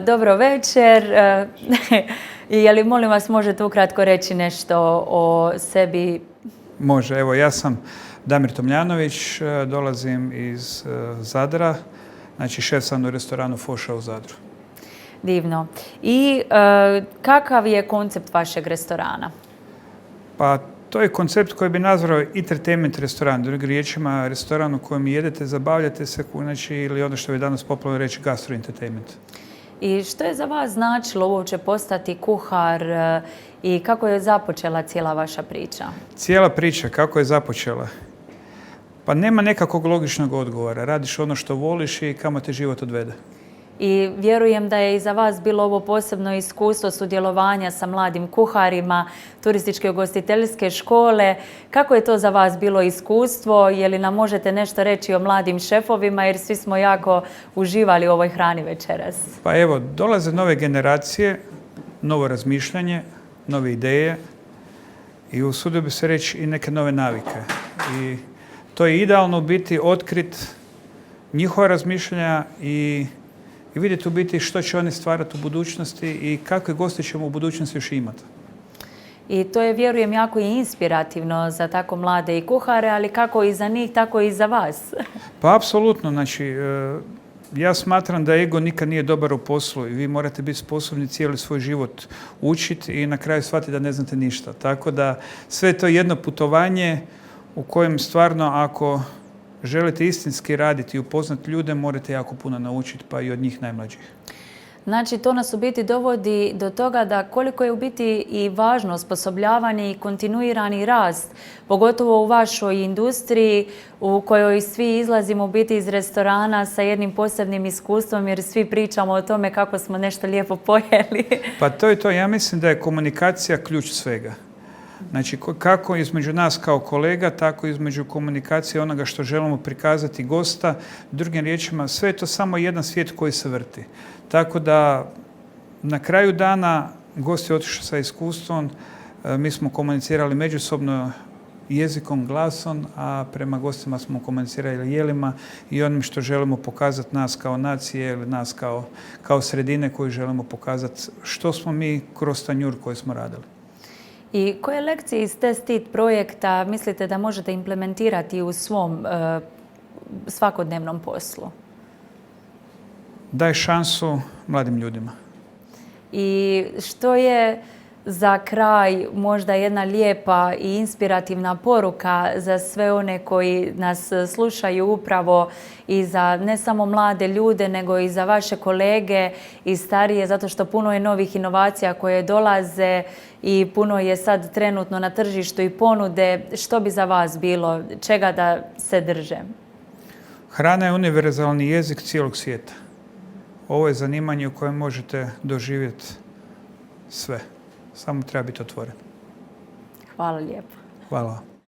Dobro večer. Je li, molim vas, možete ukratko reći nešto o sebi? Može. Evo, ja sam Damir Tomljanović, dolazim iz Zadra, znači šef sam u restoranu Foša u Zadru. Divno. I kakav je koncept vašeg restorana? Pa to je koncept koji bi nazvao entertainment restoran. Drugim riječima, restoran u kojem jedete, zabavljate se, znači, ili ono što je danas popularno reći gastroentertainment. I što je za vas značilo uopće postati kuhar i kako je započela cijela vaša priča? Cijela priča, kako je započela? Pa nema nekakvog logičnog odgovora. Radiš ono što voliš i kamo te život odvede. I vjerujem da je i za vas bilo ovo posebno iskustvo sudjelovanja sa mladim kuharima, turističke ugostiteljske škole. Kako je to za vas bilo iskustvo? Je li nam možete nešto reći o mladim šefovima, jer svi smo jako uživali u ovoj hrani večeras? Pa evo, dolaze nove generacije, novo razmišljanje, nove ideje i usudio bi se reći i neke nove navike. I to je idealno biti otkrit njihova razmišljanja i vidjeti u biti što će oni stvarati u budućnosti i kakve goste ćemo u budućnosti još imati. I to je, vjerujem, jako i inspirativno za tako mlade i kuhare, ali kako i za njih, tako i za vas. Pa apsolutno. Znači, ja smatram da ego nikad nije dobar u poslu i vi morate biti sposobni cijeli svoj život učiti i na kraju shvatiti da ne znate ništa. Tako da sve je to jedno putovanje u kojem stvarno, ako želite istinski raditi i upoznati ljude, morate jako puno naučiti, pa i od njih najmlađih. Znači, to nas u biti dovodi do toga da koliko je u biti i važno osposobljavanje i kontinuirani rast, pogotovo u vašoj industriji u kojoj svi izlazimo u biti iz restorana sa jednim posebnim iskustvom, jer svi pričamo o tome kako smo nešto lijepo pojeli. Pa to je to. Ja mislim da je komunikacija ključ svega. Znači, kako između nas kao kolega, tako između komunikacije onoga što želimo prikazati gosta. Drugim riječima, sve je to samo jedan svijet koji se vrti. Tako da, na kraju dana, gost je otišao sa iskustvom, mi smo komunicirali međusobno jezikom, glasom, a prema gostima smo komunicirali jelima i onim što želimo pokazati nas kao nacije ili nas kao sredine koju želimo pokazati što smo mi kroz tanjur koji smo radili. I koje lekcije iz Test Eat projekta mislite da možete implementirati u svom svakodnevnom poslu? Daj šansu mladim ljudima. I što je za kraj možda jedna lijepa i inspirativna poruka za sve one koji nas slušaju upravo i za ne samo mlade ljude, nego i za vaše kolege i starije, zato što puno je novih inovacija koje dolaze i puno je sad trenutno na tržištu i ponude. Što bi za vas bilo? Čega da se drže? Hrana je univerzalni jezik cijelog svijeta. Ovo je zanimanje u kojem možete doživjeti sve. Samo treba biti otvoren. Hvala lijepo. Hvala.